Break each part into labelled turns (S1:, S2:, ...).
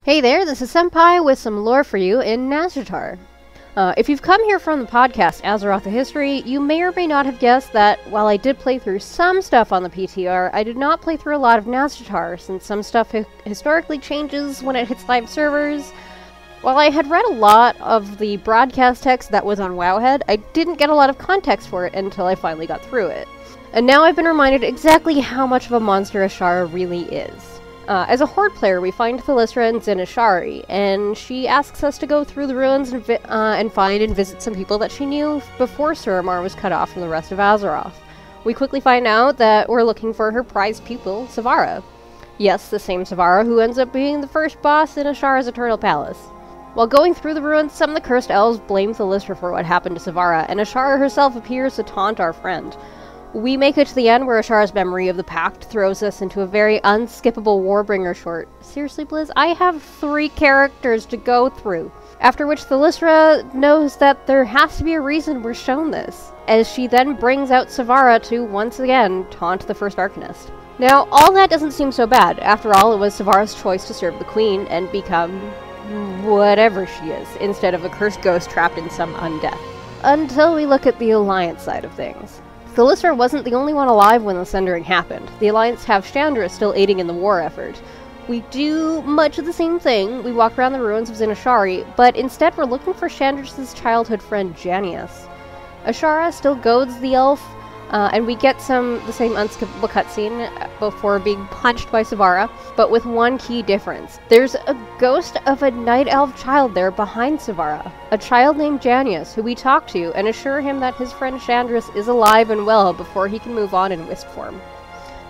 S1: Hey there, this is Senppai with some lore for you in Azshara. If you've come here from the podcast Azshara the History, you may or may not have guessed that while I did play through some stuff on the PTR, I did not play through a lot of Azshara, since some stuff historically changes when it hits live servers. While I had read a lot of the broadcast text that was on Wowhead, I didn't get a lot of context for it until I finally got through it. And now I've been reminded exactly how much of a monster Azshara really is. As a Horde player, we find Thalysra in Zin-Azshari, and she asks us to go through the ruins and find and visit some people that she knew before Suramar was cut off from the rest of Azeroth. We quickly find out that we're looking for her prized pupil, Savara. Yes, the same Savara who ends up being the first boss in Azshara's Eternal Palace. While going through the ruins, some of the cursed elves blame Thalysra for what happened to Savara, and Azshara herself appears to taunt our friend. We make it to the end where Azshara's memory of the Pact throws us into a very unskippable Warbringer short. Seriously, Blizz? I have 3 characters to go through. After which Thalysra knows that there has to be a reason we're shown this, as she then brings out Savara to, once again, taunt the First Arcanist. Now, all that doesn't seem so bad. After all, it was Savara's choice to serve the Queen and become whatever she is, instead of a cursed ghost trapped in some undeath. Until we look at the Alliance side of things. Thalysra wasn't the only one alive when the Sundering happened. The Alliance have Chandra still aiding in the war effort. We do much of the same thing. We walk around the ruins of Zin-Azshari, but instead we're looking for Chandra's childhood friend Janius. Azshara still goads the elf, and we get the same unskippable cutscene before being punched by Savara, but with one key difference. There's a ghost of a night elf child there behind Savara. A child named Janius, who we talk to and assure him that his friend Chandris is alive and well before he can move on in wisp form.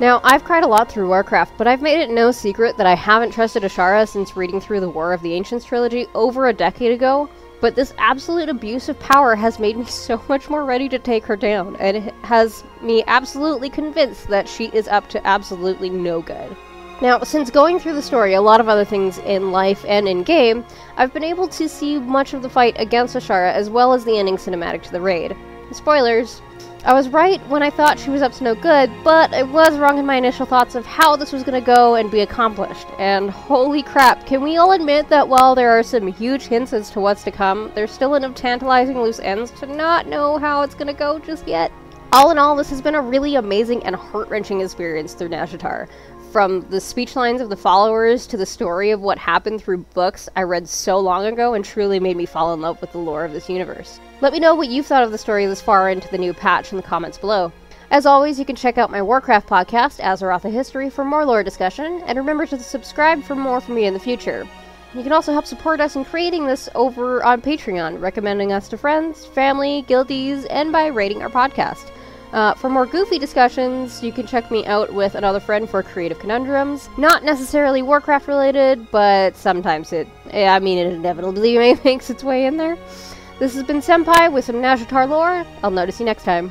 S1: Now, I've cried a lot through Warcraft, but I've made it no secret that I haven't trusted Azshara since reading through the War of the Ancients trilogy over a decade ago. But this absolute abuse of power has made me so much more ready to take her down, and it has me absolutely convinced that she is up to absolutely no good. Now, since going through the story, a lot of other things in life and in-game, I've been able to see much of the fight against Azshara as well as the ending cinematic to the raid. Spoilers. I was right when I thought she was up to no good, but I was wrong in my initial thoughts of how this was going to go and be accomplished. And holy crap, can we all admit that while there are some huge hints as to what's to come, there's still enough tantalizing loose ends to not know how it's going to go just yet? All in all, this has been a really amazing and heart-wrenching experience through Azshara. From the speech lines of the followers to the story of what happened through books I read so long ago and truly made me fall in love with the lore of this universe. Let me know what you've thought of the story this far into the new patch in the comments below. As always, you can check out my Warcraft podcast, Azshara the History, for more lore discussion, and remember to subscribe for more from me in the future. You can also help support us in creating this over on Patreon, recommending us to friends, family, guildies, and by rating our podcast. For more goofy discussions, you can check me out with another friend for Creative Conundrums. Not necessarily Warcraft related, but sometimes it inevitably makes its way in there. This has been Senppai with some Azshara lore. I'll notice you next time.